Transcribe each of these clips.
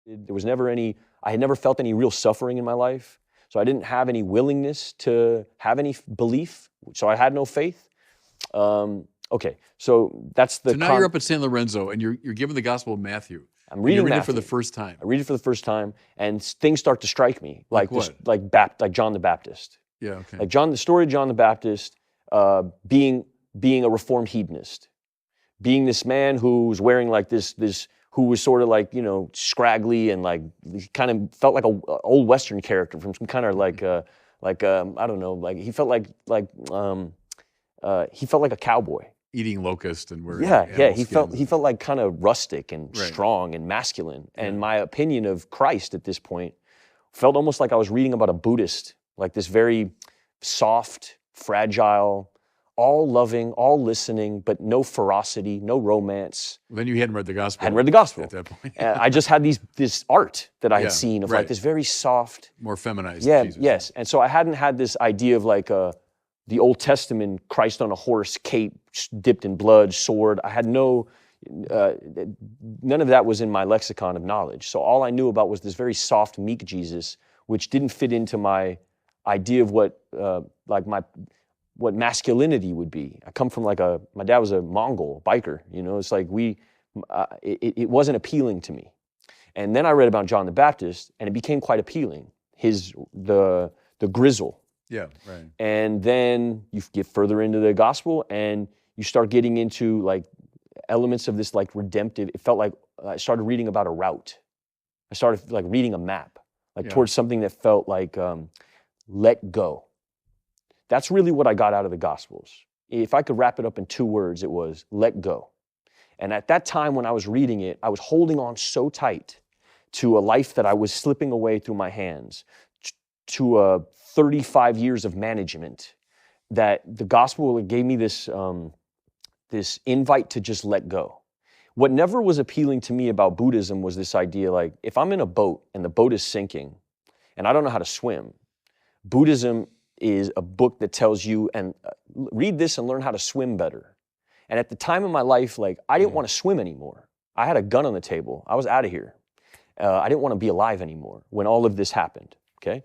There was never any, I had never felt any real suffering in my life. So I didn't have any willingness to have any belief. So I had no faith. Okay, so that's the. So now you're up at San Lorenzo and you're given the Gospel of Matthew. I'm reading it for the first time. I read it for the first time, and things start to strike me, like John the Baptist. Yeah, okay. Like the story of John the Baptist, being a reformed hedonist, being this man who was wearing like this, who was sort of like, scraggly and like kind of felt like a old Western character from some kind of like I don't know, like he felt like a cowboy. Eating locust and wearing he felt like kind of rustic and strong and masculine. And my opinion of Christ at this point felt almost like I was reading about a Buddhist, like this very soft, fragile, all loving, all listening, but no ferocity, no romance. Then you hadn't read the gospel. Hadn't read the gospel at that point. I just had this art that I had seen of like this very soft, more feminized. Yeah, Jesus. Yes. And so I hadn't had this idea of like the Old Testament Christ on a horse, cape dipped in blood, sword. I had none of that was in my lexicon of knowledge. So all I knew about was this very soft, meek Jesus, which didn't fit into my idea of what masculinity would be. I come from my dad was a Mongol biker, it's like it wasn't appealing to me. And then I read about John the Baptist and it became quite appealing. The grizzle. Yeah, right. And then you get further into the gospel and you start getting into like elements of this like redemptive, it felt like I started reading about a route. I started like reading a map, towards something that felt like let go. That's really what I got out of the Gospels. If I could wrap it up in 2 words, it was let go. And at that time when I was reading it, I was holding on so tight to a life that I was slipping away through my hands, to 35 years of management, that the gospel gave me this invite to just let go. What never was appealing to me about Buddhism was this idea, like, if I'm in a boat and the boat is sinking and I don't know how to swim, Buddhism is a book that tells you, and read this and learn how to swim better. And at the time in my life, like, I didn't want to swim anymore. I had a gun on the table. I was out of here. I didn't want to be alive anymore when all of this happened, okay?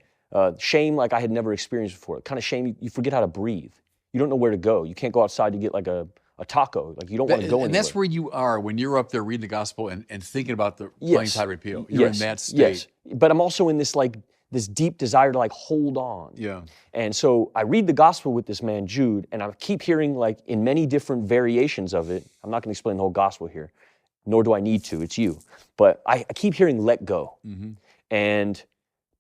Shame like I had never experienced before. Kind of shame, you forget how to breathe. You don't know where to go. You can't go outside to get like a taco. Like you don't want to go anywhere. And that's where you are when you're up there reading the gospel and thinking about playing Padre Pio. You're in that state. Yes, but I'm also in this this deep desire to like hold on. Yeah. And so I read the gospel with this man, Jude, and I keep hearing like in many different variations of it. I'm not going to explain the whole gospel here, nor do I need to. It's you. But I keep hearing let go. Mm-hmm. And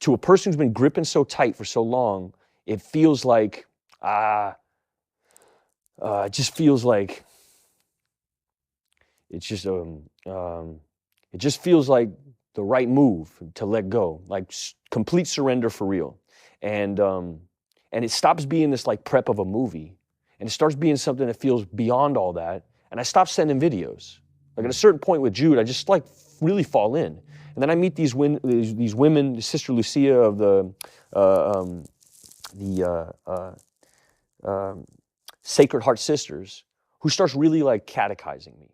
to a person who's been gripping so tight for so long, it feels like, it just feels like, it just feels like the right move to let go, like complete surrender for real. And it stops being this like prep of a movie, and it starts being something that feels beyond all that. And I stopped sending videos. Like at a certain point with Jude, I just like really fall in. And then I meet these women, Sister Lucia of the Sacred Heart Sisters, who starts really like catechizing me.